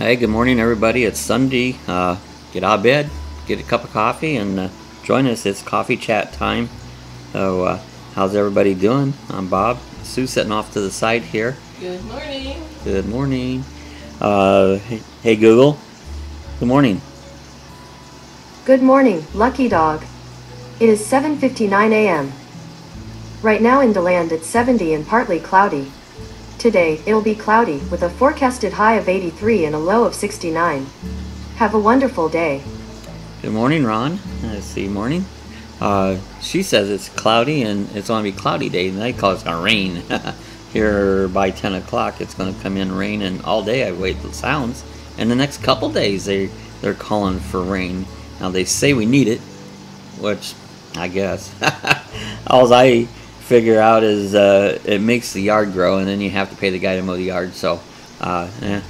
Hey, good morning, everybody. It's Sunday. Get out of bed, get a cup of coffee, and join us. It's coffee chat time. So, how's everybody doing? I'm Bob. Sue's sitting off to the side here. Good morning. Good morning. Hey, Google. Good morning. Good morning, Lucky Dog. It is 7:59 a.m. Right now in DeLand it's 70 and partly cloudy. Today, it'll be cloudy, with a forecasted high of 83 and a low of 69. Have a wonderful day. Good morning, Ron. Morning. She says it's cloudy and it's going to be cloudy day, and they call it's going to rain. Here by 10 o'clock, it's going to come in rain, and all day I wait the sounds. And the next couple days, they're calling for rain. Now, they say we need it, which I guess. All I figure out is it makes the yard grow, and then you have to pay the guy to mow the yard. So, I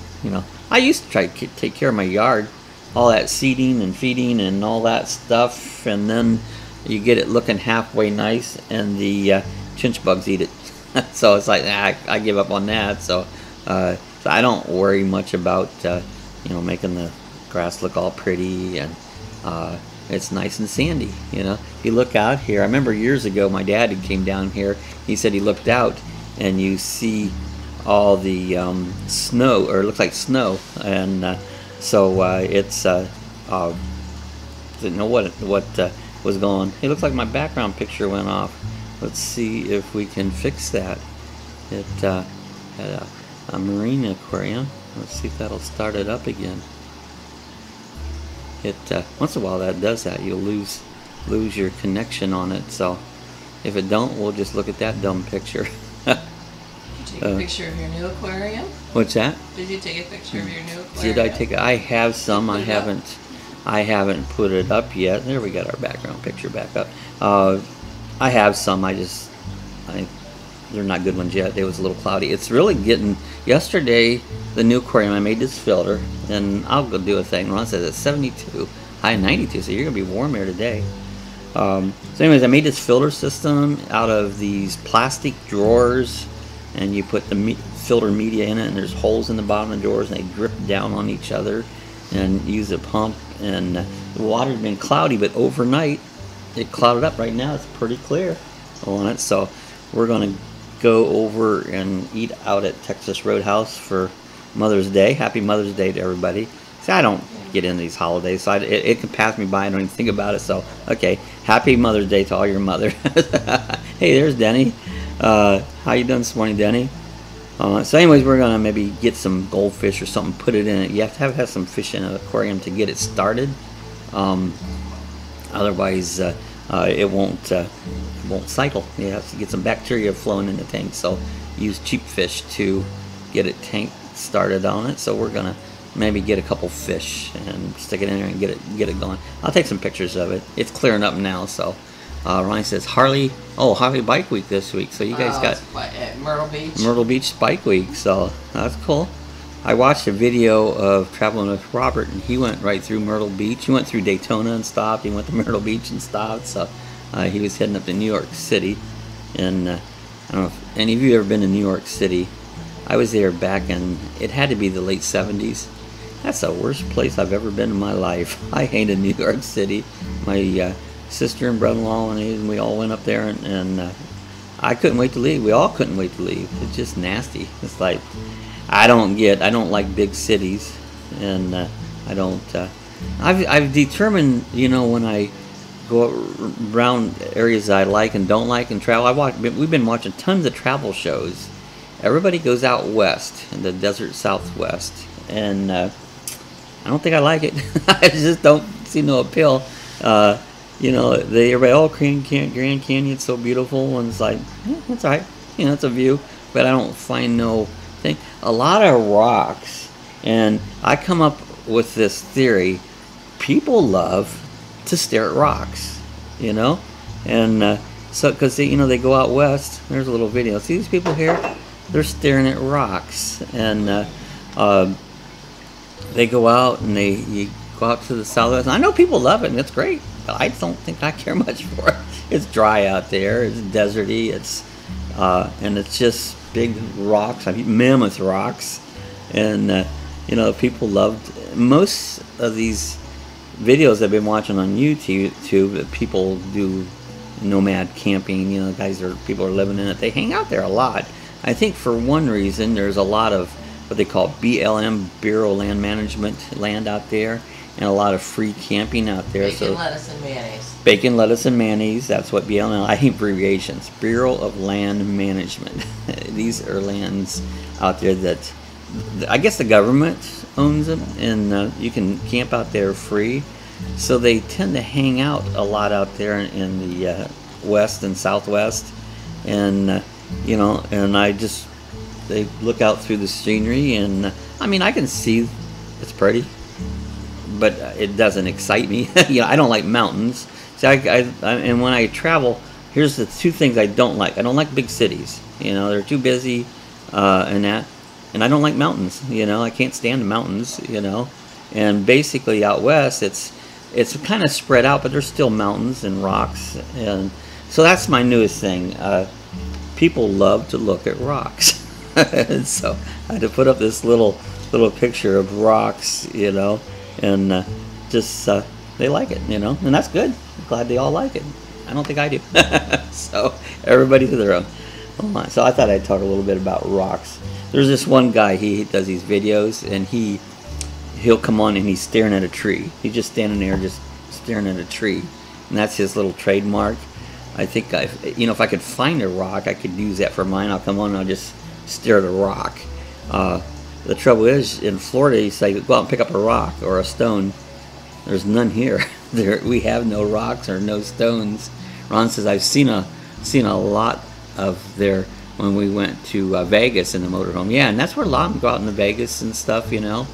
used to try to take care of my yard, all that seeding and feeding and all that stuff, and then you get it looking halfway nice, and the chinch bugs eat it. So it's like I give up on that. So I don't worry much about making the grass look all pretty, and it's nice and sandy. If you look out here, I remember years ago my dad who came down here, he said he looked out and you see all the snow, or it looks like snow, and so it's didn't know what was going on. It looks like my background picture went off. Let's see if we can fix that. It had a marine aquarium. Let's see if that'll start it up again. It once in a while that does that. You'll lose your connection on it. So if it don't, we'll just look at that dumb picture. Did you take a picture of your new aquarium? What's that? Did you take a picture of your new aquarium? Did I take? I have some. I haven't put it up yet. There, we got our background picture back up. I have some. They're not good ones yet. It was a little cloudy. It's really getting. Yesterday, the new aquarium, I made this filter, and I'll go do a thing. Ron says it's 72, high 92, so you're gonna be warm here today. So anyways, I made this filter system out of these plastic drawers, and you put the filter media in it, and there's holes in the bottom of the drawers, and they drip down on each other, and use a pump. And the water's been cloudy, but overnight it clouded up. Right now it's pretty clear on it, so we're gonna go over and eat out at Texas Roadhouse for Mother's Day. Happy Mother's Day to everybody. See, I don't get into these holidays, so it can pass me by. I don't even think about it. So, okay, happy Mother's Day to all your mother. Hey, there's Denny. How you doing this morning, Denny? So anyways, we're gonna maybe get some goldfish or something, put it in it. You have to have some fish in an aquarium to get it started. Otherwise, it won't cycle. You have to get some bacteria flowing in the tank. So use cheap fish to get it tank started on it. So we're gonna maybe get a couple fish and stick it in there and get it going. I'll take some pictures of it. It's clearing up now. So Ronnie says Harley Bike Week this week. So you guys got at Myrtle Beach Bike Week. So that's cool. I watched a video of traveling with Robert, and he went right through Myrtle Beach. He went through Daytona and stopped. He went to Myrtle Beach and stopped. So he was heading up to New York City. And I don't know if any of you have ever been to New York City. I was there back in, it had to be the late 70s. That's the worst place I've ever been in my life. I hated New York City. My sister and brother-in-law and we all went up there, and I couldn't wait to leave. We all couldn't wait to leave. It's just nasty. It's like, I don't like big cities, and I've determined, when I go around areas that I like and don't like and travel. We've been watching tons of travel shows. Everybody goes out west in the desert Southwest, and I don't think I like it. I just don't see no appeal. Everybody, Grand Canyon's so beautiful, and it's like, that's all right. It's a view, but I don't find no thing. A lot of rocks, and I come up with this theory: people love to stare at rocks, and so because they go out west. There's a little video. See these people here? They're staring at rocks, and they go out and you go out to the southwest. And I know people love it, and it's great, but I don't think I care much for it. It's dry out there. It's deserty. And it's just big rocks. I mean, mammoth rocks, and You know, people loved most of these videos I've been watching on YouTube. People do nomad camping. You know, people are living in it. They hang out there a lot. I think for one reason, there's a lot of what they call BLM, Bureau Land Management land out there, and a lot of free camping out there. Bacon, lettuce, and mayonnaise. Bacon, lettuce, and mayonnaise. That's what BLM. I hate abbreviations. Bureau of Land Management. These are lands out there that I guess the government owns them, and you can camp out there free. So they tend to hang out a lot out there in the west and southwest, and you know, and they look out through the scenery, and I mean, I can see it's pretty, but it doesn't excite me. You know, I don't like mountains. See, and when I travel, here's the two things I don't like. I don't like big cities. You know, they're too busy, and I don't like mountains. You know, I can't stand the mountains. You know, and basically out west, it's kind of spread out, but there's still mountains and rocks, and so that's my newest thing. People love to look at rocks. So I had to put up this little picture of rocks, you know, and just they like it, you know, and that's good. I'm glad they all like it. I don't think I do. So everybody to their own. So I thought I'd talk a little bit about rocks. There's this one guy, he does these videos, and he'll come on and he's staring at a tree. He's just standing there just staring at a tree, and that's his little trademark. I think you know, if I could find a rock, I could use that for mine. I'll come on and I'll just stare at a rock. The trouble is, in Florida, you say, go out and pick up a rock or a stone. There's none here. We have no rocks or no stones. Ron says, I've seen a lot of there when we went to Vegas in the motorhome. Yeah, and that's where a lot of them go out into Vegas and stuff, you know.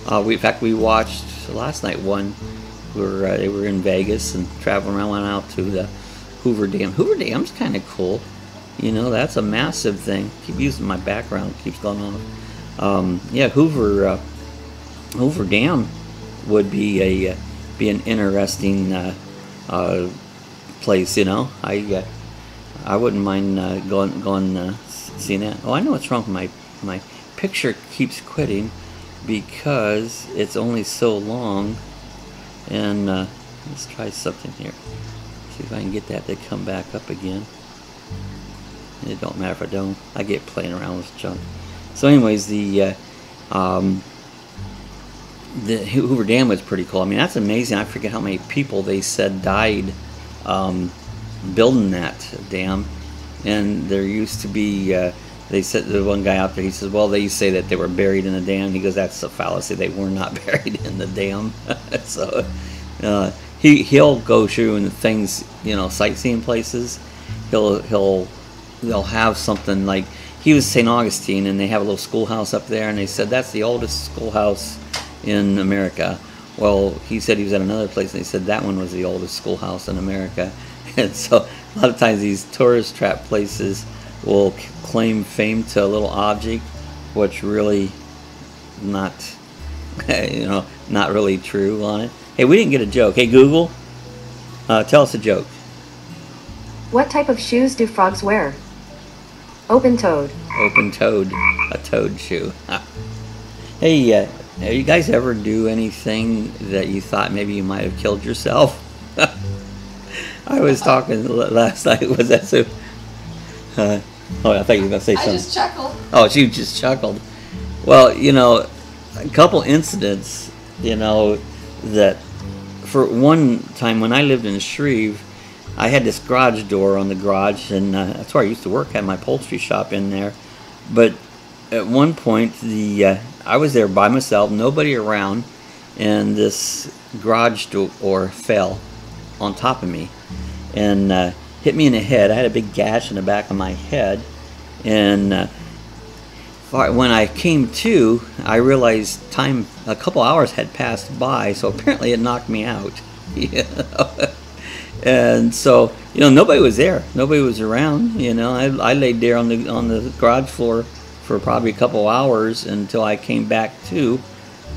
In fact, we watched last night one where they were in Vegas and traveling around, went out to the Hoover Dam. Hoover Dam's kind of cool. You know, that's a massive thing. Keep using my background, keeps going on. Yeah, Hoover Dam would be an interesting place. You know, I wouldn't mind going seeing that. Oh, I know what's wrong with my picture keeps quitting because it's only so long. And let's try something here. See if I can get that to come back up again. It don't matter if I don't. I get playing around with junk. So anyways, the Hoover Dam was pretty cool. I mean, that's amazing. I forget how many people they said died building that dam. And there used to be, they said, the one guy out there, he says, well, they say that they were buried in the dam. He goes, that's a fallacy. They were not buried in the dam. So he'll go through and things, you know, sightseeing places. They'll have something like, he was St. Augustine, and they have a little schoolhouse up there, and they said that's the oldest schoolhouse in America. Well, he said he was at another place, and they said that one was the oldest schoolhouse in America. And so a lot of times these tourist trap places will claim fame to a little object, which really not, you know, not really true on it. Hey, we didn't get a joke. Hey, Google, tell us a joke. What type of shoes do frogs wear? Open-toed. Open-toed. A toed shoe. Hey, you guys ever do anything that you thought maybe you might have killed yourself? I was talking last night. Was that so? Oh, I thought you were going to say something. I just chuckled. Oh, she just chuckled. Well, you know, a couple incidents, you know, that for one time when I lived in Shreve, I had this garage door on the garage, and that's where I used to work. I had my upholstery shop in there. But at one point, I was there by myself, nobody around, and this garage door fell on top of me and hit me in the head. I had a big gash in the back of my head, and when I came to, I realized a couple hours had passed by, so apparently it knocked me out. You know? And so, you know, nobody was there. Nobody was around. You know, I laid there on the garage floor for probably a couple hours until I came back to.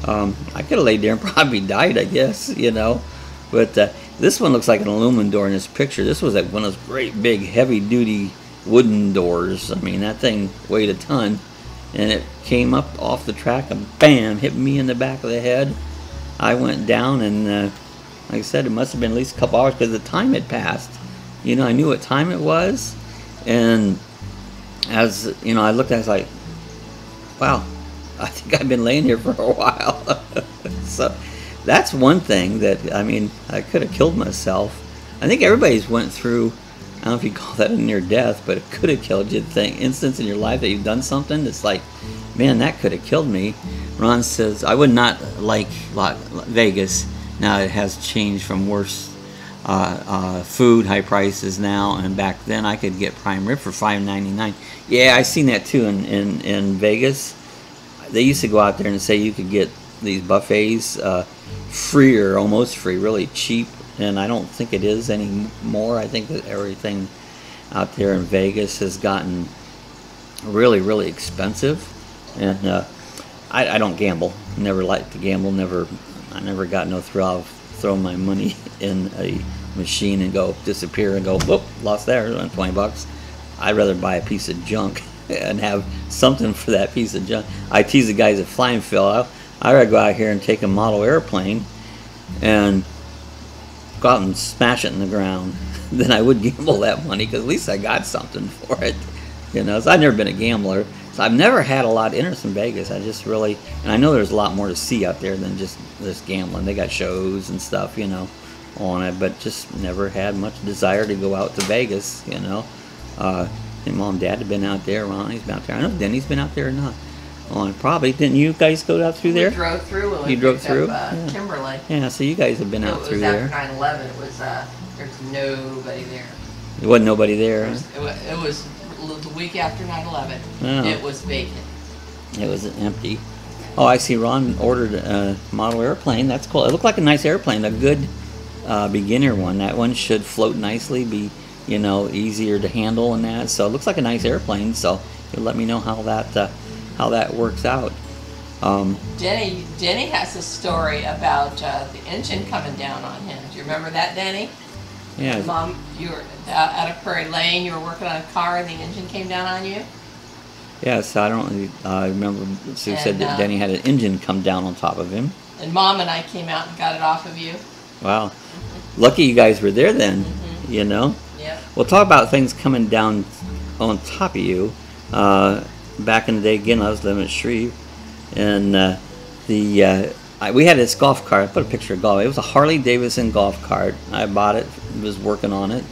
I could have laid there and probably died, I guess, you know. But this one looks like an aluminum door in this picture. This was like one of those great big heavy-duty wooden doors. I mean, that thing weighed a ton. and it came up off the track and bam, hit me in the back of the head. I went down, and like I said, it must have been at least a couple hours because the time had passed. You know, I knew what time it was, and as you know, I looked at it, I was like, wow, I think I've been laying here for a while. So that's one thing that, I mean, I could have killed myself. I think everybody's went through, I don't know if you call that a near death, but it could have killed you. Instance in your life that you've done something that's like, man, that could have killed me. Ron says, I would not like Vegas. Now it has changed from worse food, high prices now, and back then I could get prime rib for $5.99. Yeah, I seen that too in Vegas. They used to go out there and say you could get these buffets free or almost free, really cheap, and I don't think it is anymore. I think that everything out there in Vegas has gotten really, really expensive, and I don't gamble. Never liked to gamble. I never got no thrill out of throwing my money in a machine and go disappear and go, whoop, lost there, $20. I'd rather buy a piece of junk and have something for that piece of junk. I tease the guys at Flying Phil. I'd rather go out here and take a model airplane and go out and smash it in the ground than I would gamble that money, because at least I got something for it. You know, so I've never been a gambler. So I've never had a lot of interest in Vegas. I just really, and I know there's a lot more to see out there than just this gambling. They got shows and stuff, you know, on it, but just never had much desire to go out to Vegas, you know. And Mom and Dad have been out there. Ronnie's been out there. I don't know if Denny's been out there or not. Oh, probably. Didn't you guys go out through there? We drove through. When you we drove through? yeah. Kimberly. Yeah, so you guys have been out through there. It was after 9/11. It was, there's nobody there. There wasn't nobody there. It was the week after 9/11. Oh. It was vacant. It was empty. Oh, I see Ron ordered a model airplane. That's cool. It looked like a nice airplane, a good beginner one. That one should float nicely, be, you know, easier to handle and that. So it looks like a nice airplane. So you'll let me know how that works out. Denny has a story about the engine coming down on him. Do you remember that, Denny? Yeah. Mom, you were out of Prairie Lane. You were working on a car, and the engine came down on you. Yes, I don't. I remember Sue said that Denny had an engine come down on top of him. And Mom and I came out and got it off of you. Wow, lucky you guys were there then. You know. Yeah. We'll talk about things coming down on top of you. Back in the day, again, I was living at Shreve, and we had this golf cart. I put a picture of golf. It was a Harley Davidson golf cart. I bought it. Was working on it,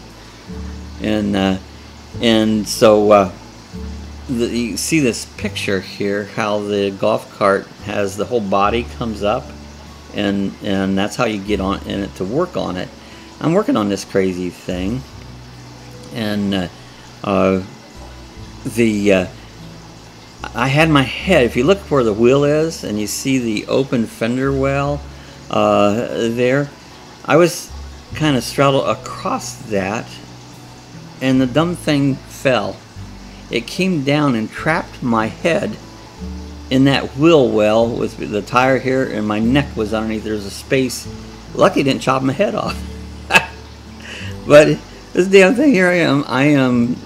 and so. You see this picture here, how the golf cart has the whole body comes up, and that's how you get on in it to work on it. I'm working on this crazy thing, and I had my head. If you look where the wheel is, and you see the open fender well there, I was kind of straddled across that, and the dumb thing fell. It came down and trapped my head in that wheel well with the tire here, and my neck was underneath. There's a space. Lucky it didn't chop my head off. But this damn thing, here I am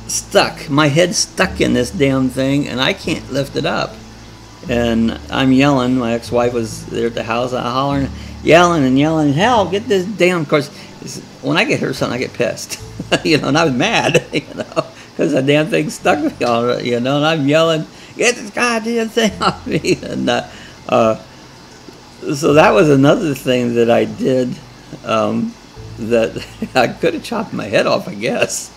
stuck. My head's stuck in this damn thing, and I can't lift it up. And I'm yelling. My ex-wife was there at the house, hollering, yelling and yelling, hell, get this damn. Of course, when I get hurt something, I get pissed. You know, and I was mad, you know, because the damn thing stuck me on it, you know, and I'm yelling, get this goddamn thing off me. And so that was another thing that I did, that I could have chopped my head off, I guess.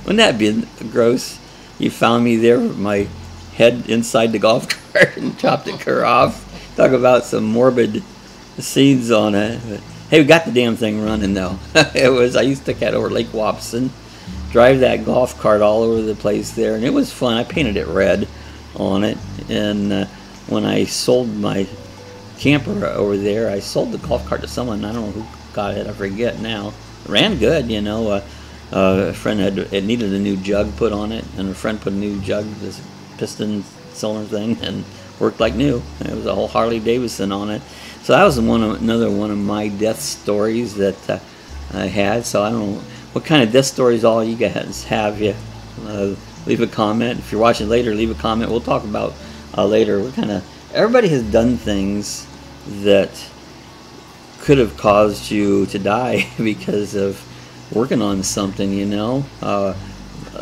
Wouldn't that be gross? You found me there with my head inside the golf cart and chopped the cur off. Talk about some morbid scenes on it. But, hey, we got the damn thing running though. I used to cat over Lake Wapson, drive that golf cart all over the place there, and it was fun. I painted it red on it, and when I sold my camper over there, I sold the golf cart to someone. I don't know who got it. I forget now. It ran good, you know. A friend it needed a new jug put on it, and a friend put a new jug, this piston cylinder thing, and worked like new. It was a whole Harley Davidson on it. So that was another one of my death stories that I had. So I don't know what kind of death stories all you guys have. You leave a comment. If you're watching later, leave a comment. We'll talk about later. Everybody has done things that could have caused you to die because of working on something, you know. A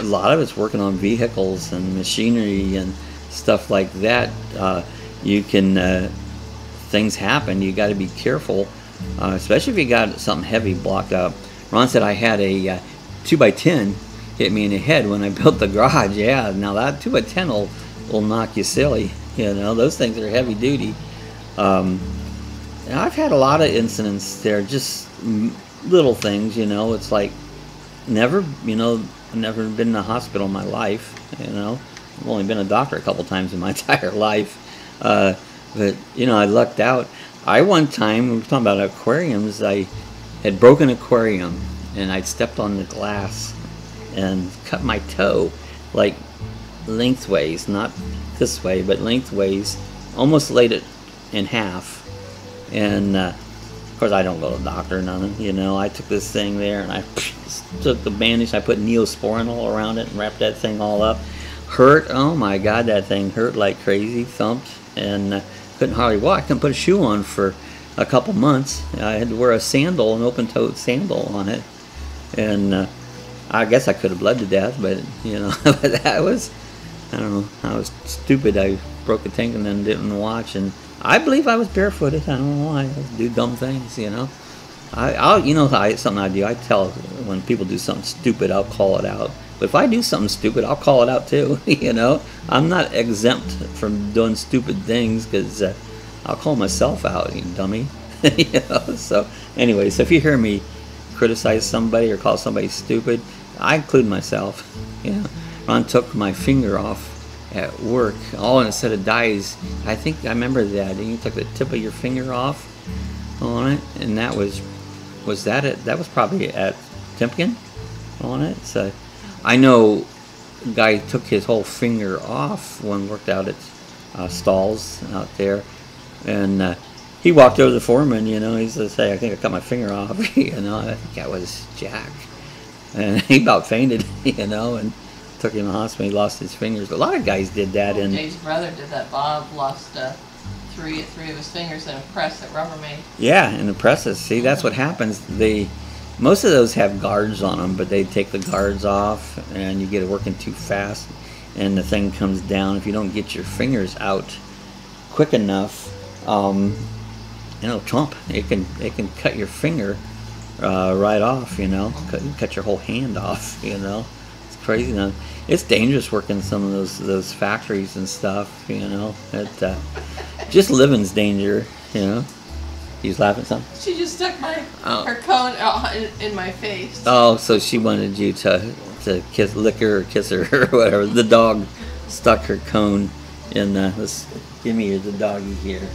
lot of it's working on vehicles and machinery and stuff like that. Things happen. You got to be careful, especially if you got something heavy blocked up. Ron said I had a 2x10 hit me in the head when I built the garage. Yeah, now that 2x10 will knock you silly. You know, those things are heavy duty. I've had a lot of incidents there, just little things, you know. It's like never been in a hospital in my life, you know. I've only been a doctor a couple times in my entire life. But, you know, I lucked out. One time, we were talking about aquariums, I had broken an aquarium, and I'd stepped on the glass and cut my toe, like lengthways, not this way, but lengthways, almost laid it in half. And, of course, I don't go to the doctor or nothing, you know. I took this thing there, and I took the bandage, I put Neosporin all around it and wrapped that thing all up. Hurt, oh my God, that thing hurt like crazy, thumped, and couldn't hardly walk. I couldn't put a shoe on for a couple months. I had to wear a sandal, an open-toed sandal on it, and I guess I could have bled to death, but, you know, that was, I don't know, I was stupid. I broke a tank and then didn't watch, and I believe I was barefooted. I don't know why. I do dumb things, you know. Something I do, I tell when people do something stupid, I'll call it out. But if I do something stupid, I'll call it out too, you know. I'm not exempt from doing stupid things, because I'll call myself out, you dummy. You know. So anyway, so if you hear me criticize somebody or call somebody stupid, I include myself. You know, Ron took my finger off at work, all in a set of dyes. I think I remember that. And you took the tip of your finger off on it, and that was that it? That was probably at Timken on it. So I know a guy took his whole finger off when worked out at Stalls out there, and he walked over to the foreman. You know, he says, "Hey, I think I cut my finger off." You know, I think that was Jack, and he about fainted. You know, and took him to the hospital. He lost his fingers. A lot of guys did that. Well, and Dave's brother did that. Bob lost three of his fingers in a press that Rubbermaid. Yeah, in the presses. See, that's what happens. Most of those have guards on them, but they take the guards off, and you get it working too fast, and the thing comes down. If you don't get your fingers out quick enough, you know, trump. It can cut your finger right off. You know, cut your whole hand off. You know, it's crazy. Now, it's dangerous working some of those factories and stuff. You know, just living's danger. You know. He's laughing at something? She just stuck her cone in my face. Oh, so she wanted you to lick her or kiss her or whatever. The dog stuck her cone in give me the doggy here.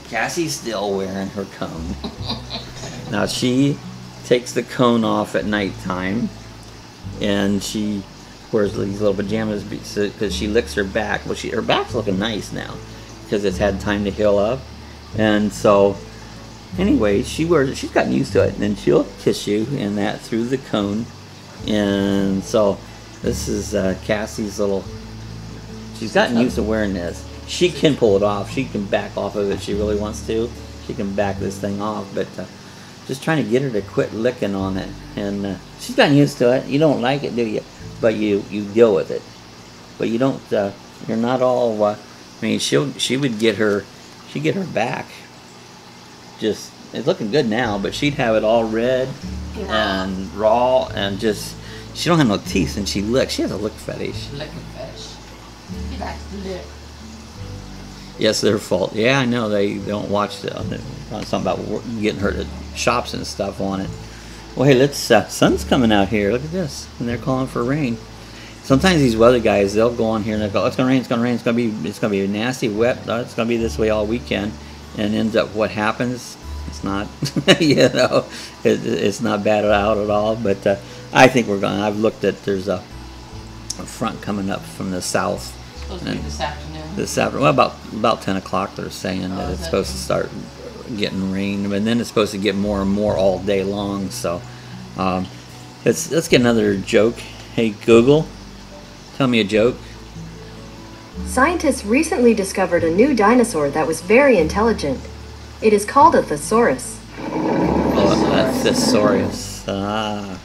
Cassie's still wearing her cone. Now she takes the cone off at nighttime, and she wears these little pajamas because she licks her back. Well, her back's looking nice now because it's had time to heal up. And so, anyway, she's gotten used to it, and then she'll kiss you and that through the cone. And so, this is Cassie's little. She's gotten used to wearing this. She can pull it off. She can back off of it if she really wants to. She can back this thing off, but just trying to get her to quit licking on it. And she's gotten used to it. You don't like it, do you? But you deal with it. But you don't. You're not all. I mean, she would get her. She'd get her back. Just, it's looking good now, but she'd have it all red and raw, and just, she don't have no teeth, and she licks. She has a lick fetish. Licking fetish. She likes to lick. Yes, their fault. Yeah, I know, they don't watch something about getting her to shops and stuff on it. Well, hey, sun's coming out here. Look at this. And they're calling for rain. Sometimes these weather guys, they'll go on here and they'll go, "It's gonna rain, it's gonna rain, it's gonna be nasty, wet, it's gonna be this way all weekend," and ends up what happens? It's not, you know, it's not bad out at all. But I think I've looked at, there's a front coming up from the south. It's supposed to be this afternoon. This afternoon, well, about 10 o'clock. They're saying that it's supposed to start getting rain, and then it's supposed to get more and more all day long. So let's get another joke. Hey Google. Tell me a joke. Scientists recently discovered a new dinosaur that was very intelligent. It is called a thesaurus. Oh, a thesaurus. That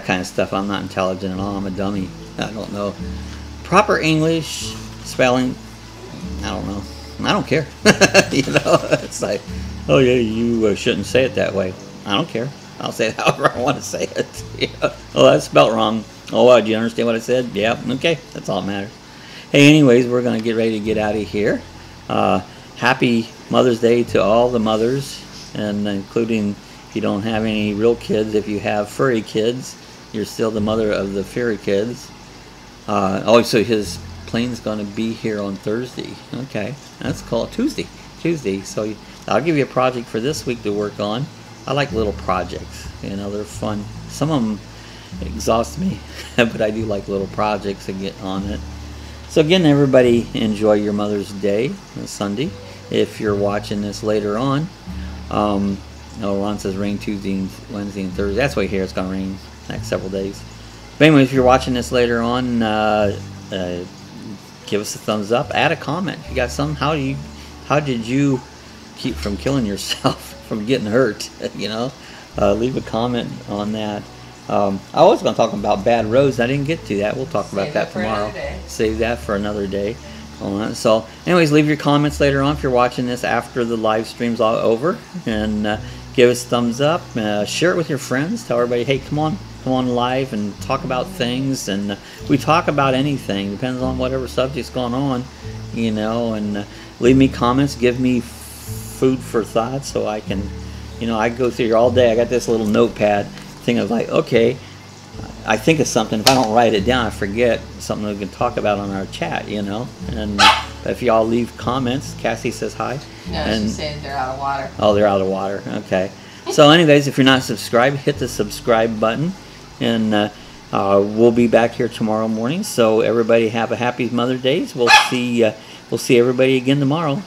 kind of stuff. I'm not intelligent at all. I'm a dummy. I don't know. Proper English spelling. I don't know. I don't care. You know, it's like, oh yeah, you shouldn't say it that way. I don't care. I'll say it however I want to say it. Yeah. Oh, that's spelled wrong. Oh, do you understand what I said? Yeah. Okay. That's all that matters. Hey, anyways, we're going to get ready to get out of here. Happy Mother's Day to all the mothers, and including if you don't have any real kids, if you have furry kids, you're still the mother of the furry kids. Oh, so his plane's going to be here on Thursday. Okay, that's called Tuesday. So I'll give you a project for this week to work on. I like little projects. You know, they're fun. Some of them exhaust me, but I do like little projects to get on it. So again, everybody, enjoy your Mother's Day on Sunday. If you're watching this later on, Ron says rain Tuesday, Wednesday, and Thursday. That's why here it's going to rain next several days. But anyway, if you're watching this later on, give us a thumbs up. Add a comment. If you got some, how did you keep from killing yourself, from getting hurt? You know, leave a comment on that. I was going to talk about bad roads. I didn't get to that. We'll talk about that tomorrow. Save that for another day. So anyways, leave your comments later on if you're watching this after the live stream's all over, and give us a thumbs up. Share it with your friends. Tell everybody, hey, come on live and talk about things. And we talk about anything, depends on whatever subject's going on, you know. And leave me comments, give me food for thought, so I can, you know, I go through here all day. I got this little notepad thing of like, okay, I think of something. If I don't write it down, I forget something we can talk about on our chat, you know. And if y'all leave comments, Cassie says hi. No, she's saying they're out of water. Oh, they're out of water. Okay. So anyways, if you're not subscribed, hit the subscribe button. And we'll be back here tomorrow morning. So everybody have a happy Mother's Day. We'll see everybody again tomorrow.